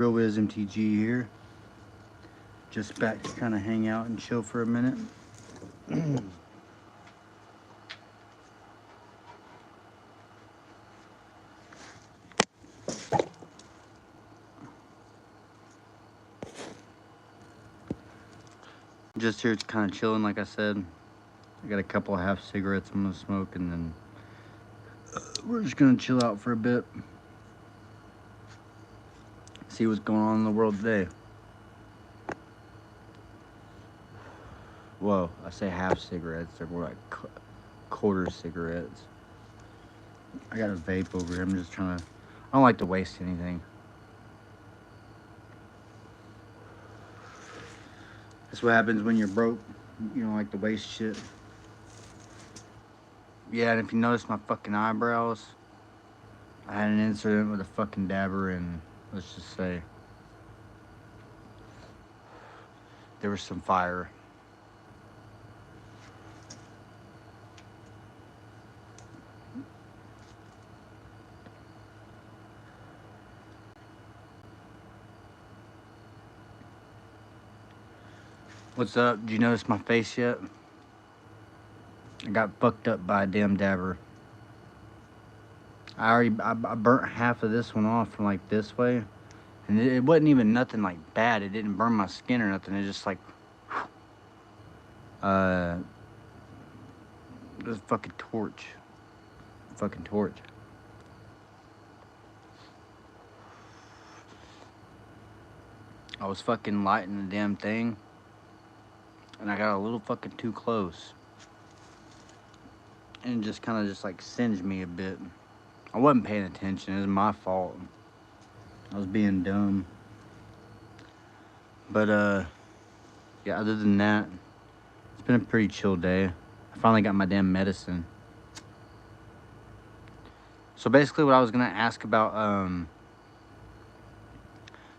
Real Wizmtg here. Just back to kind of hang out and chill for a minute. Just here kind of chilling, like I said. I got a couple of half cigarettes I'm gonna smoke, and then we're just gonna chill out for a bit. See what's going on in the world today. Whoa, I say half cigarettes, they're more like quarter cigarettes. I got a vape over here. I'm just trying to, I don't like to waste anything. That's what happens when you're broke. You don't like to waste shit. Yeah, and if you notice my fucking eyebrows, I had an incident with a fucking dabber, and let's just say there was some fire. What's up? Did you notice my face yet? I got fucked up by a damn dabber. I burnt half of this one off from like this way, and it wasn't even nothing like bad. It didn't burn my skin or nothing. It just like it was a fucking torch. Fucking torch. I was fucking lighting the damn thing, and I got a little fucking too close, and it just kind of just like singed me a bit. I wasn't paying attention. It was my fault. I was being dumb. But yeah, other than that, it's been a pretty chill day. I finally got my damn medicine. So basically what I was gonna ask about,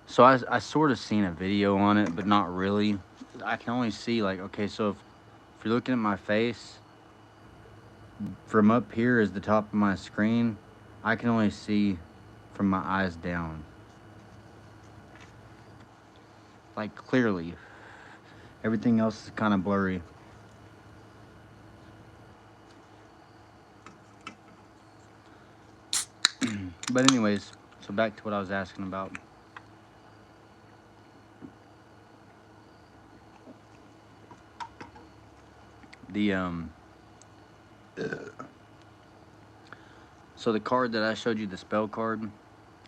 so I sort of seen a video on it, but not really. I can only see like, okay, so if you're looking at my face, from up here is the top of my screen, I can only see from my eyes down. Like clearly. Everything else is kind of blurry. But anyways, so back to what I was asking about. The so the card that I showed you, the spell card,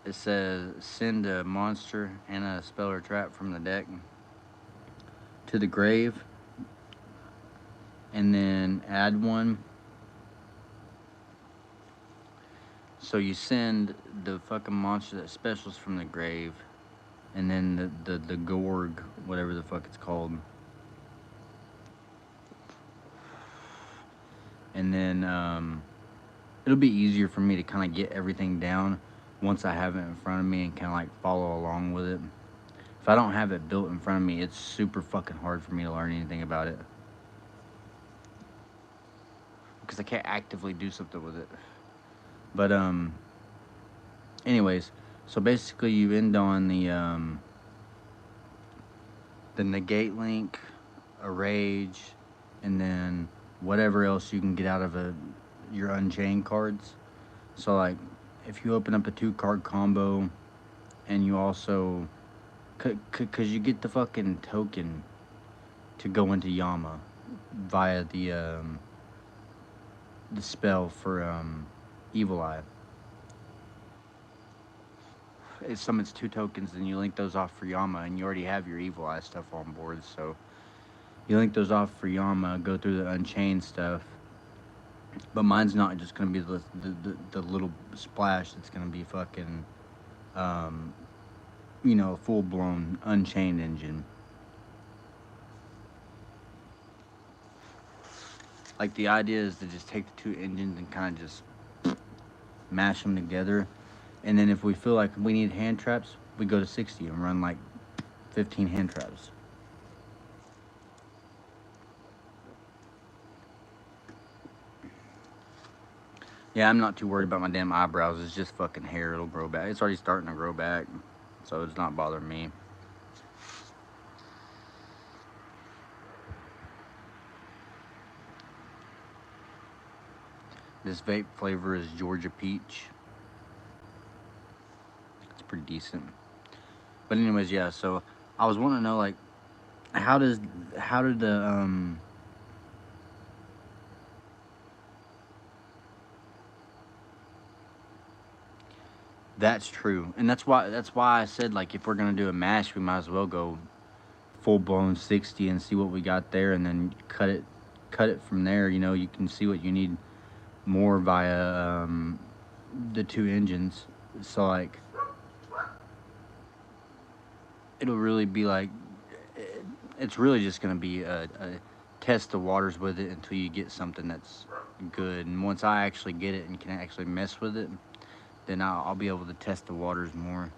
it says send a monster and a spell or trap from the deck to the grave, and then add one. So you send the fucking monster that specials from the grave, and then the Gorg, whatever the fuck it's called. And then it'll be easier for me to kind of get everything down once I have it in front of me and kind of like follow along with it. If I don't have it built in front of me, it's super fucking hard for me to learn anything about it, because I can't actively do something with it. But anyways, so basically you end on the negate link, a rage, and then whatever else you can get out of your unchained cards. So like if you open up a 2-card combo, and you also cause you get the fucking token to go into Yama via the spell for Evil Eye. It summons 2 tokens, and you link those off for Yama, and you already have your Evil Eye stuff on board, so you link those off for Yama, go through the Unchained stuff. But mine's not just gonna be the little splash. It's gonna be fucking, you know, full-blown Unchained engine. Like, the idea is to just take the 2 engines and kind of just mash them together. And then if we feel like we need hand traps, we go to 60 and run like 15 hand traps. Yeah, I'm not too worried about my damn eyebrows. It's just fucking hair. It'll grow back. It's already starting to grow back. so it's not bothering me. This vape flavor is Georgia Peach. It's pretty decent. But anyways, yeah, so I was wanting to know, like, how did the that's true. And that's why I said, like, if we're gonna do a mash, we might as well go full blown 60 and see what we got there, and then cut it from there. You know, you can see what you need more via the two engines. So like, it'll really be like, it's really just gonna be a test the waters with it until you get something that's good. And once I actually get it and can actually mess with it, then I'll be able to test the waters more.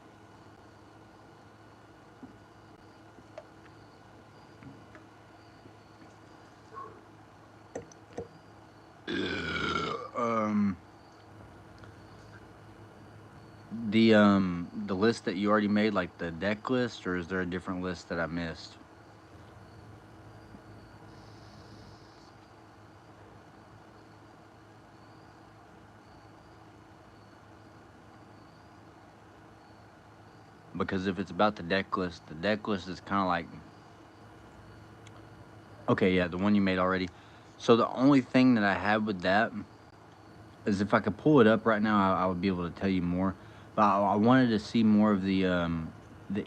um the list that you already made, like the deck list, or is there a different list that I missed? Because if it's about the deck list is kind of like, okay, yeah, the one you made already. So the only thing that I have with that is, if I could pull it up right now, I would be able to tell you more. But I wanted to see more of the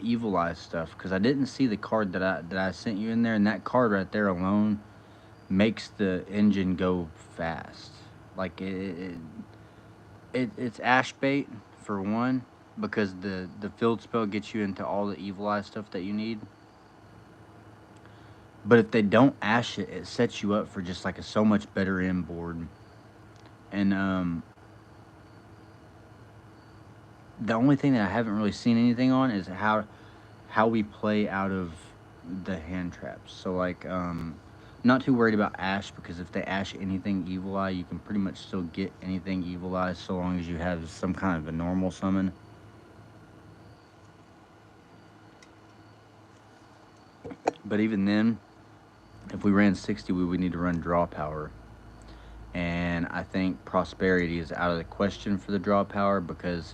Evil Eye stuff, because I didn't see the card that I sent you in there, and that card right there alone makes the engine go fast. Like it's ash bait for one, because the field spell gets you into all the Evil Eye stuff that you need. But if they don't ash it, it sets you up for just like a so much better inboard. And the only thing that I haven't really seen anything on is how we play out of the hand traps. So like, not too worried about ash, because if they ash anything Evil Eye, you can pretty much still get anything Evil Eye, so long as you have some kind of a normal summon. But even then, if we ran 60, we would need to run draw power. And I think prosperity is out of the question for the draw power, because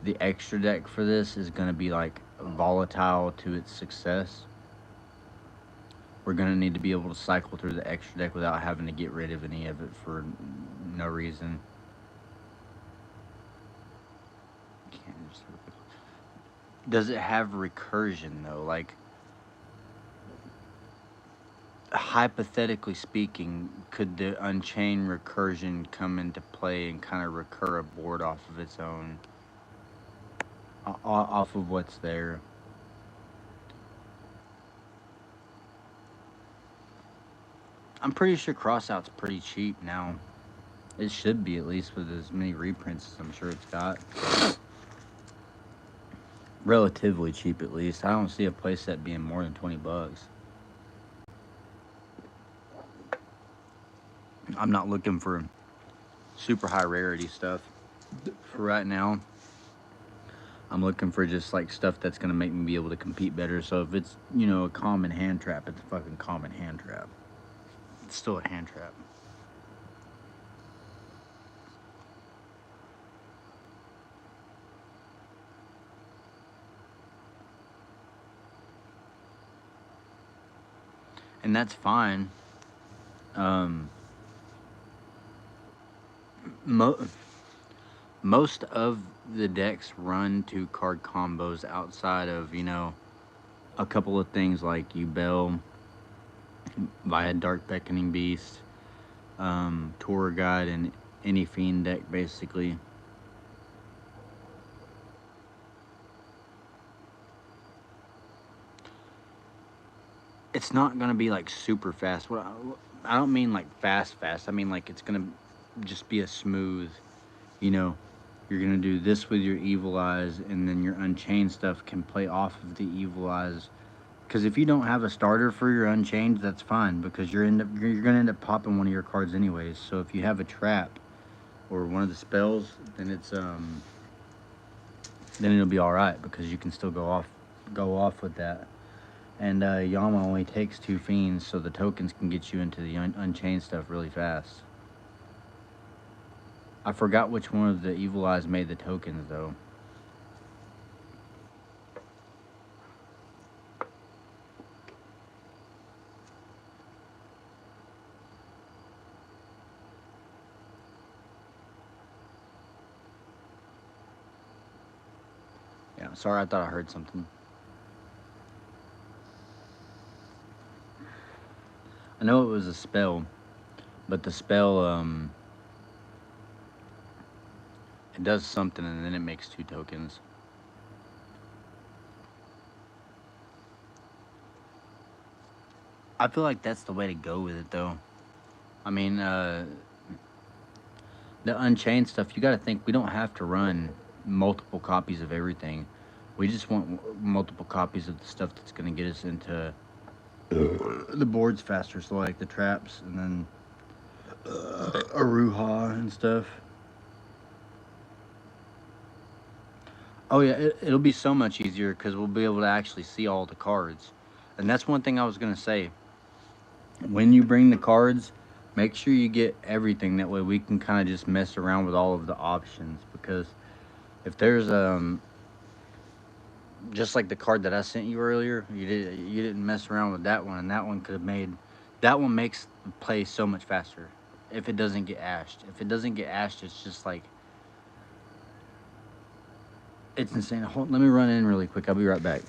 the extra deck for this is going to be like volatile to its success. We're going to need to be able to cycle through the extra deck without having to get rid of any of it for no reason. Does it have recursion though? Like, hypothetically speaking, could the Unchained recursion come into play and kind of recur a board off of its own, off of what's there? I'm pretty sure Crossout's pretty cheap now. It should be, at least with as many reprints as I'm sure it's got. Relatively cheap, at least. I don't see a playset being more than $20. I'm not looking for super high rarity stuff for right now. I'm looking for just like stuff that's gonna make me be able to compete better. So if it's, you know, a common hand trap, it's a fucking common hand trap. It's still a hand trap. And that's fine. Um, most of the decks run 2-card combos outside of, you know, a couple of things like Ubel via Dark Beckoning Beast, Tour Guide, and any Fiend deck, basically. It's not gonna be like super fast. I don't mean like fast. I mean like it's gonna just be a smooth, you know, you're gonna do this with your Evil Eyes, and then your Unchained stuff can play off of the Evil Eyes. Because if you don't have a starter for your Unchained, that's fine, because you're gonna end up popping one of your cards anyways. So if you have a trap or one of the spells, then it's then it'll be all right because you can still go off with that. And Yama only takes 2 fiends, so the tokens can get you into the unchained stuff really fast. I forgot which one of the Evil Eyes made the tokens though. Yeah, sorry, I thought I heard something. I know it was a spell, but the spell it does something and then it makes 2 tokens. I feel like that's the way to go with it though. I mean, the Unchained stuff, you got to think we don't have to run multiple copies of everything. We just want multiple copies of the stuff that's going to get us into the boards faster. So, like the traps and then Aruha and stuff. Oh, yeah, it'll be so much easier because we'll be able to actually see all the cards. And that's one thing I was going to say. When you bring the cards, make sure you get everything. That way we can kind of just mess around with all of the options. Because if there's just like the card that I sent you earlier, you didn't mess around with that one, and that one could have made that one makes the play so much faster if it doesn't get ashed. If it doesn't get ashed, it's just like it's insane. Let me run in really quick. I'll be right back.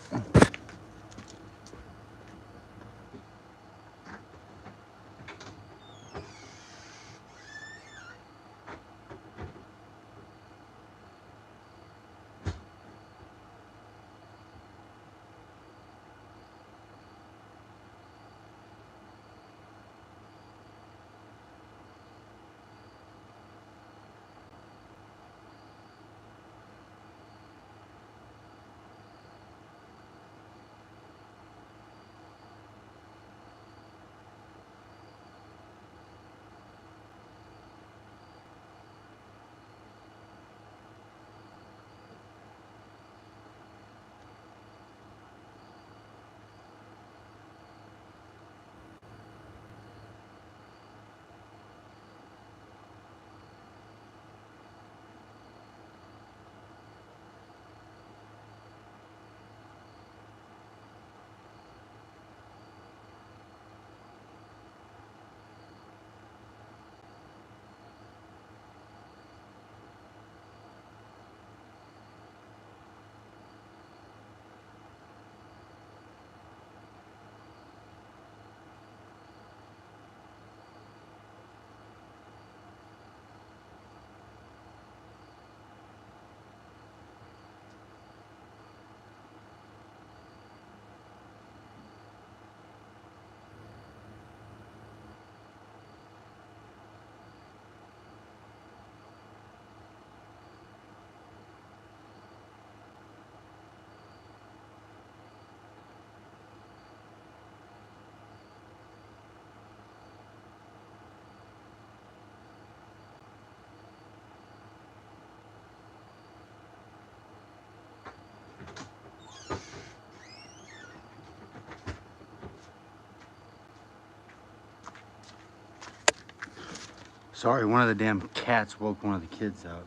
Sorry, one of the damn cats woke one of the kids up.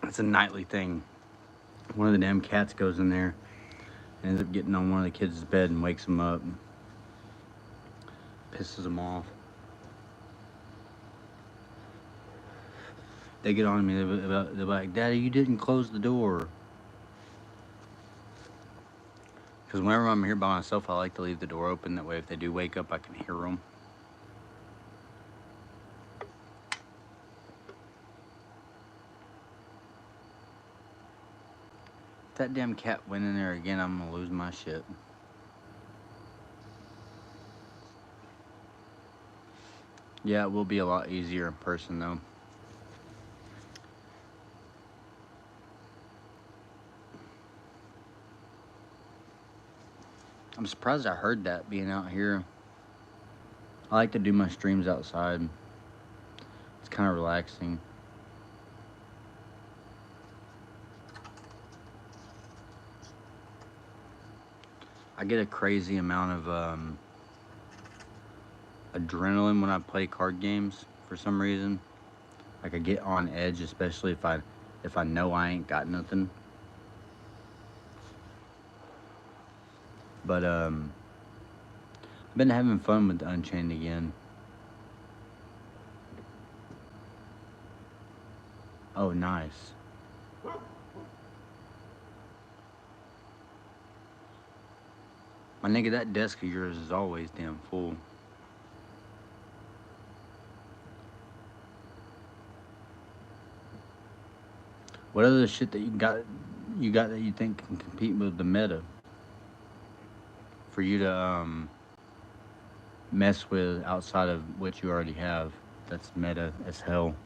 It's a nightly thing. One of the damn cats goes in there and ends up getting on one of the kids' bed and wakes them up. Pisses them off. They get on me. They're like, "Daddy, you didn't close the door." Because whenever I'm here by myself, I like to leave the door open. That way, if they do wake up, I can hear them. If that damn cat went in there again, I'm gonna lose my shit. Yeah, it will be a lot easier in person, though. I'm surprised I heard that being out here. I like to do my streams outside. It's kind of relaxing. I get a crazy amount of adrenaline when I play card games for some reason. Like I get on edge, especially if I know I ain't got nothing. But I've been having fun with Unchained again. Oh, nice. My nigga, that desk of yours is always damn full. What other shit that you got that you think can compete with the meta for you to mess with outside of what you already have? That's meta as hell.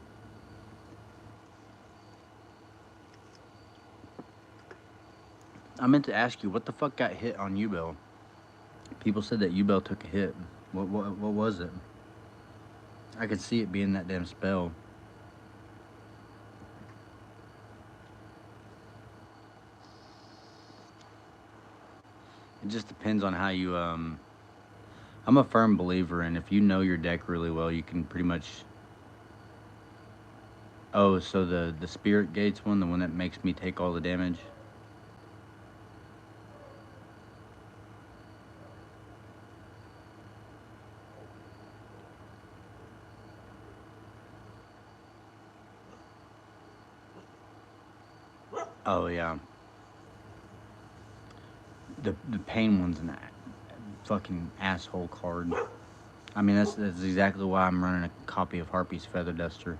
I meant to ask you, what the fuck got hit on Ubel? People said that Ubel took a hit. What was it? I could see it being that damn spell. It just depends on how you I'm a firm believer in if you know your deck really well, you can pretty much. Oh, so the Spirit Gates one, the one that makes me take all the damage. Oh yeah. The pain one's an fucking asshole card. I mean that's exactly why I'm running a copy of Harpy's Feather Duster.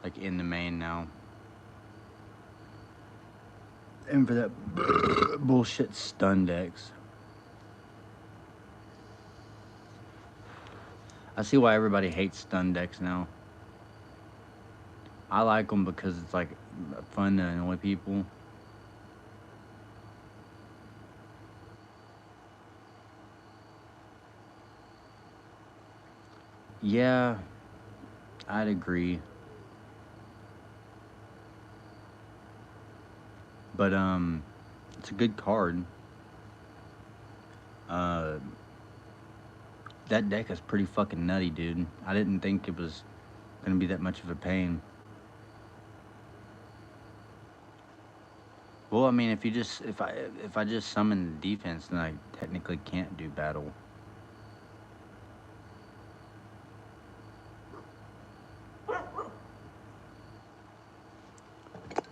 Like in the main now. And for that bullshit stun decks. I see why everybody hates stun decks now. I like them because it's like fun to annoy people. Yeah, I'd agree. But it's a good card. Uh, that deck is pretty fucking nutty, dude. I didn't think it was gonna be that much of a pain. Well, I mean, if I just summon the defense, then I technically can't do battle.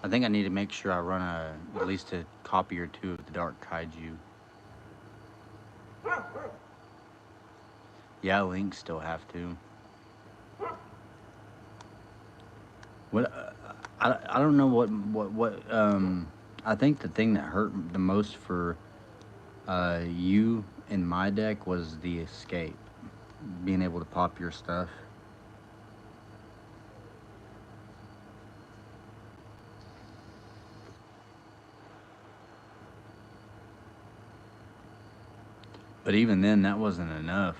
I think I need to make sure I run at least a copy or two of the Dark Kaiju. Yeah, Link still have to. What I don't know what I think the thing that hurt the most for you in my deck was the escape, being able to pop your stuff. But even then, that wasn't enough.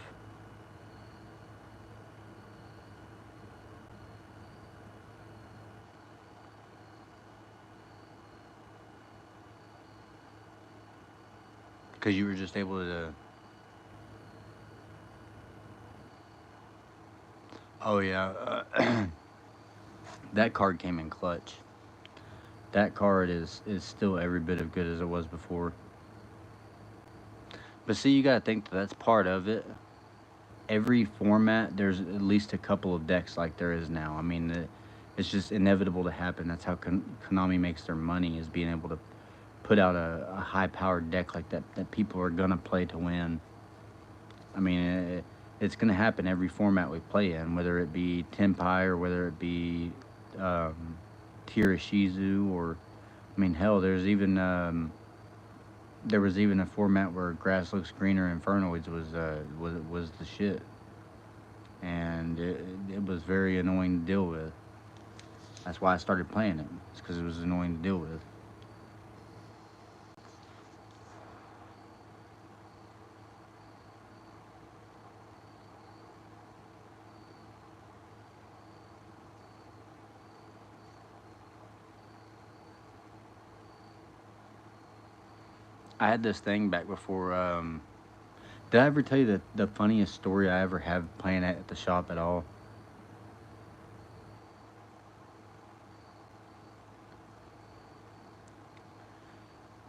Because you were just able to. Oh yeah, that card came in clutch. That card is still every bit of good as it was before. But see, you gotta think that that's part of it. Every format, there's at least a couple of decks like there is now. I mean, it's just inevitable to happen. That's how Konami makes their money, is being able to put out a high-powered deck like that people are gonna play to win. I mean, it's gonna happen every format we play in, whether it be Tenpai or whether it be Tirishizu or, I mean, hell, there was even a format where Grass Looks Greener Infernoids was the shit, and it was very annoying to deal with. That's why I started playing it. It's because it was annoying to deal with. I had this thing back before. Did I ever tell you the funniest story I ever have playing at the shop at all?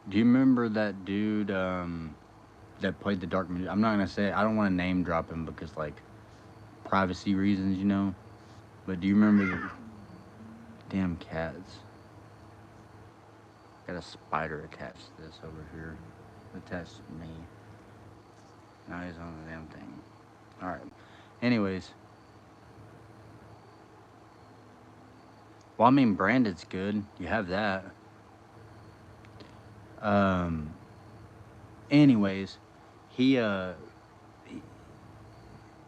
Do you remember that dude that played the Dark Magician? I'm not gonna say. I don't want to name drop him because like privacy reasons, you know. But do you remember the damn cats? Got a spider attached to this over here, attached to me. Now he's on the damn thing. All right. Anyways, well, I mean, branded's good. You have that. Um. Anyways, he never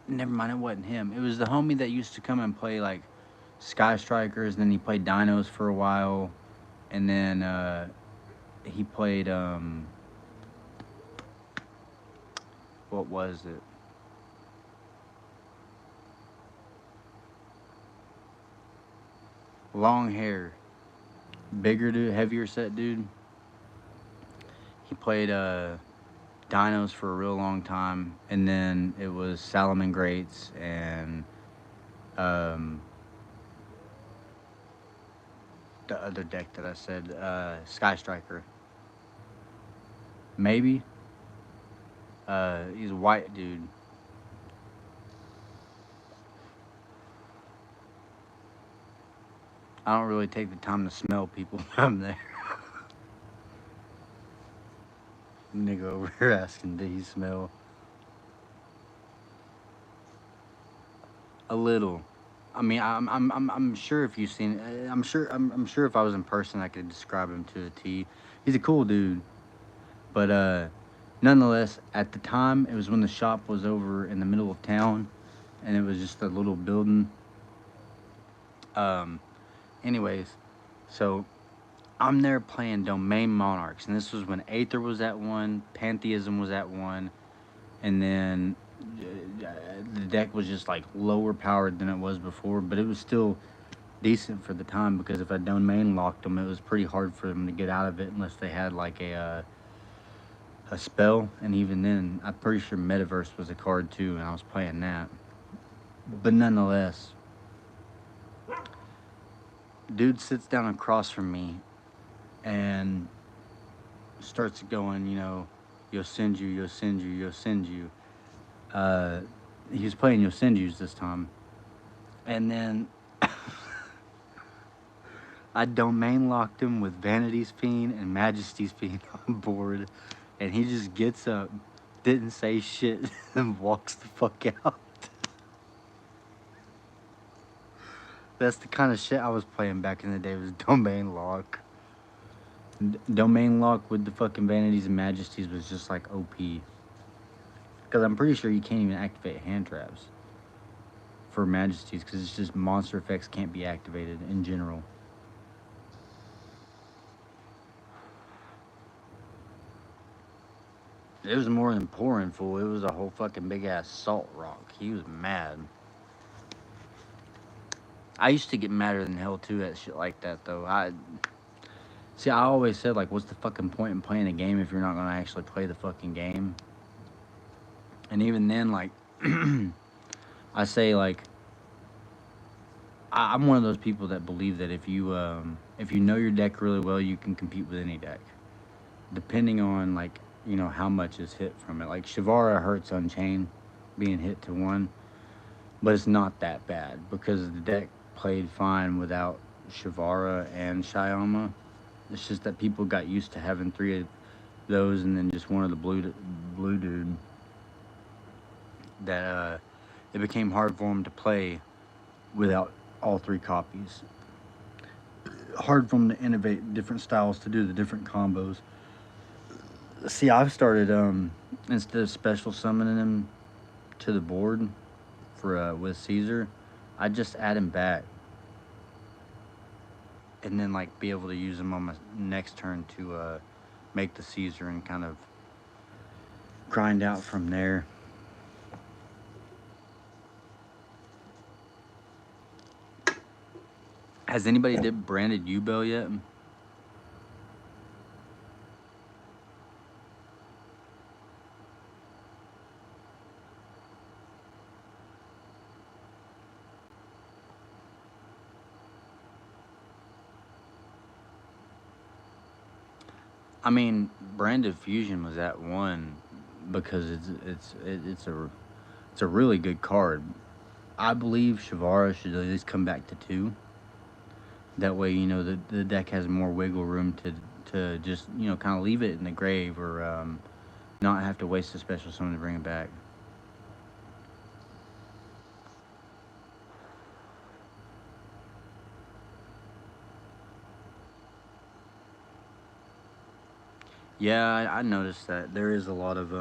mind. It wasn't him. It was the homie that used to come and play like Sky Strikers. And then he played Dinos for a while, and then he played what was it? Long hair, bigger dude, heavier set dude. He played Dinos for a real long time, and then it was Salomon Greats and um, the other deck that I said, Sky Striker. Maybe. He's a white dude. I don't really take the time to smell people when I'm there. Nigga over here asking, did he smell? A little. I mean, I'm sure if you've seen, I'm sure if I was in person, I could describe him to a T. He's a cool dude, but nonetheless, at the time, it was when the shop was over in the middle of town, and it was just a little building. Um, anyways, so I'm there playing Domain Monarchs, and this was when Aether was at one, Pantheism was at one, and then the deck was just like lower powered than it was before, but it was still decent for the time because if I domain locked them, it was pretty hard for them to get out of it unless they had like a spell, and even then, I'm pretty sure Metaverse was a card too, and I was playing that. But nonetheless, dude sits down across from me and starts going, you know, Yosenju, Yosenju, Yosenju. Uh, he was playing Yosenjus this time. And then I domain locked him with Vanity's Fiend and Majesty's Fiend on board. And he just gets up, didn't say shit, and walks the fuck out. That's the kind of shit I was playing back in the day, was domain lock. Domain lock with the fucking Vanities and Majesties was just like OP. Because I'm pretty sure you can't even activate hand traps for Majesties because it's just monster effects can't be activated in general. It was more than pouring full. It was a whole fucking big ass salt rock. He was mad. I used to get madder than hell too at shit like that though. I always said like, what's the fucking point in playing a game if you're not gonna actually play the fucking game? And even then, like, I say like, I'm one of those people that believe that if you know your deck really well, you can compete with any deck, depending on like you know how much is hit from it. Like Shivara hurts Unchained, being hit to one, but it's not that bad because the deck played fine without Shivara and Shyama. It's just that people got used to having three of those and then just one of the blue dude. That it became hard for them to play without all three copies. Hard for them to innovate different styles to do the different combos. See, I've started instead of special summoning him to the board for with Caesar, I just add him back and then like be able to use him on my next turn to make the Caesar and kind of grind out from there. Has anybody did branded U-Bell yet? I mean, Brand of Fusion was at 1 because it's a really good card. I believe Shavara should at least come back to 2. That way, the deck has more wiggle room to just kind of leave it in the grave, or not have to waste a special summon to bring it back. Yeah, I noticed that there is a lot of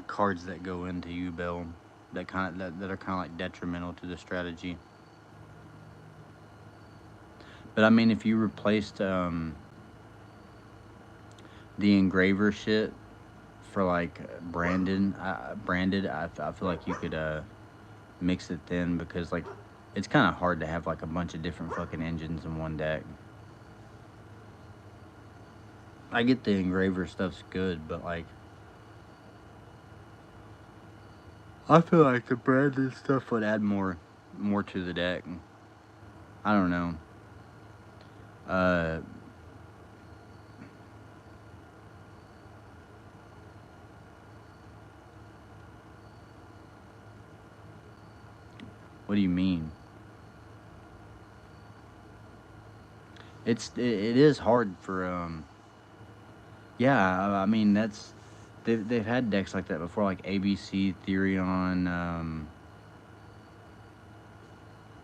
cards that go into U-Bell that are kind of like detrimental to the strategy. But I mean, if you replaced the engraver shit for like branded, I feel like you could mix it then, because like it's kind of hard to have like a bunch of different fucking engines in one deck. I get the engraver stuff's good, but like I feel like the branded stuff would add more to the deck. I don't know. Uh, what do you mean? It is hard for yeah, I mean they've had decks like that before, like ABC, Therion,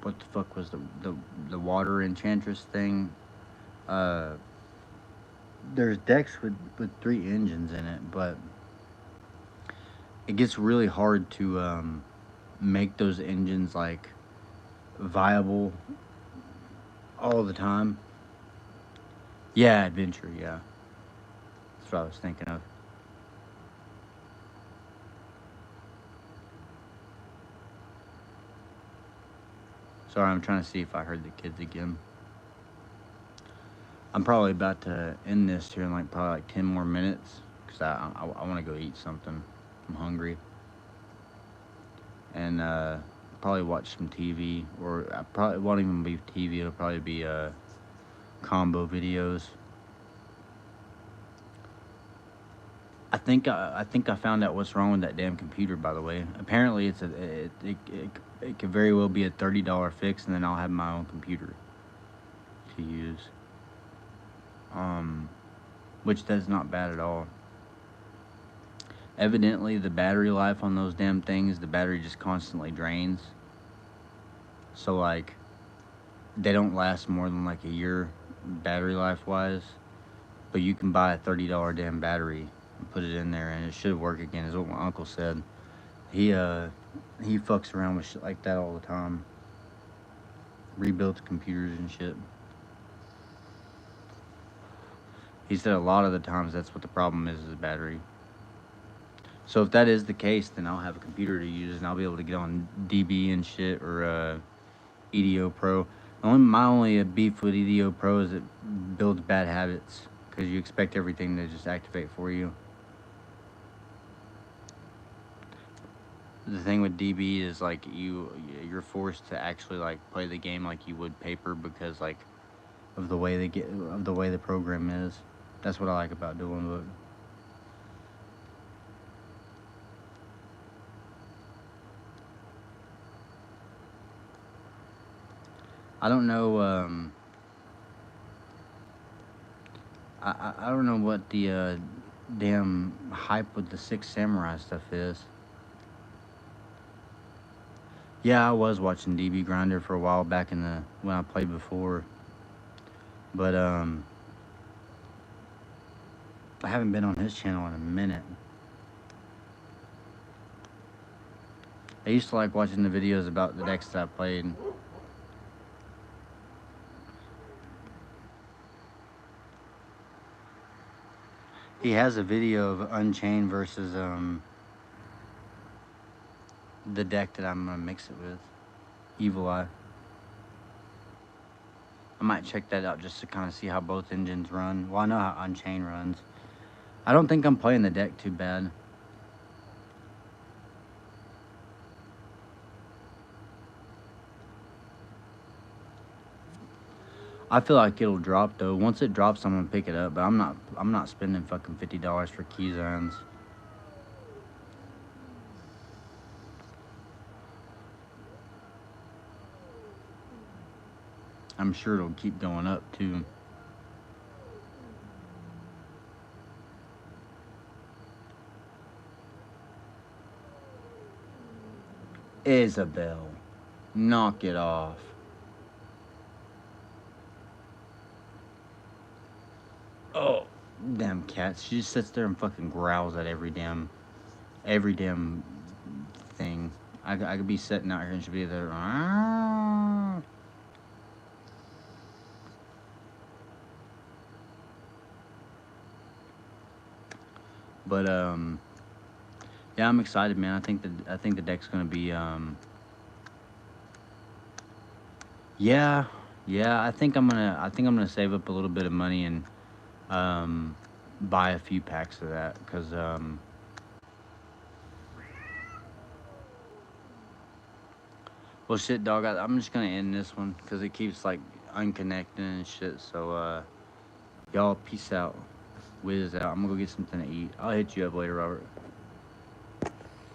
what the fuck was the water enchantress thing? Uh, there's decks with 3 engines in it, but it gets really hard to make those engines like viable all the time. Yeah, adventure, yeah. That's what I was thinking of. Sorry, I'm trying to see if I heard the kids again. I'm probably about to end this here in like probably like 10 more minutes, because I want to go eat something. I'm hungry. And probably watch some TV, or I probably won't even be TV. It'll probably be combo videos. I think I found out what's wrong with that damn computer. By the way, apparently it could very well be a $30 fix, and then I'll have my own computer to use. Which that's not bad at all. Evidently, the battery life on those damn things, the battery just constantly drains. So like, they don't last more than like a year, battery life wise. But you can buy a $30 damn battery and put it in there, and it should work again. Is what my uncle said. He fucks around with shit like that all the time. Rebuilds computers and shit. He said a lot of the times that's what the problem is the battery. So if that is the case, then I'll have a computer to use, and I'll be able to get on DB and shit, or EDO Pro. My only beef with EDO Pro is it builds bad habits, because you expect everything to just activate for you. The thing with DB is like you're forced to actually like play the game like you would paper, because like of the way the program is. That's what I like about doing it. I don't know. I don't know what the damn hype with the Six Samurai stuff is. Yeah, I was watching DB Grinder for a while back when I played before, but I haven't been on his channel in a minute. I used to like watching the videos about the decks that I played. He has a video of Unchained versus the deck that I'm gonna mix it with, Evil Eye. I might check that out just to kind of see how both engines run. Well, I know how Unchained runs. I don't think I'm playing the deck too bad. I feel like it'll drop though. Once it drops, I'm gonna pick it up. But I'm not spending fucking $50 for Keysons. I'm sure it'll keep going up too. Isabel, knock it off. Oh, damn cat. She just sits there and fucking growls at every damn thing. I could be sitting out here and she'd be there. "Ah." But yeah, I'm excited, man. I think the deck's gonna be yeah, yeah. I think I'm gonna save up a little bit of money and um buy a few packs of that because well, shit, dog. I'm just gonna end this one because it keeps like unconnecting and shit. So y'all, peace out. Wiz out. I'm gonna go get something to eat. I'll hit you up later, Robert.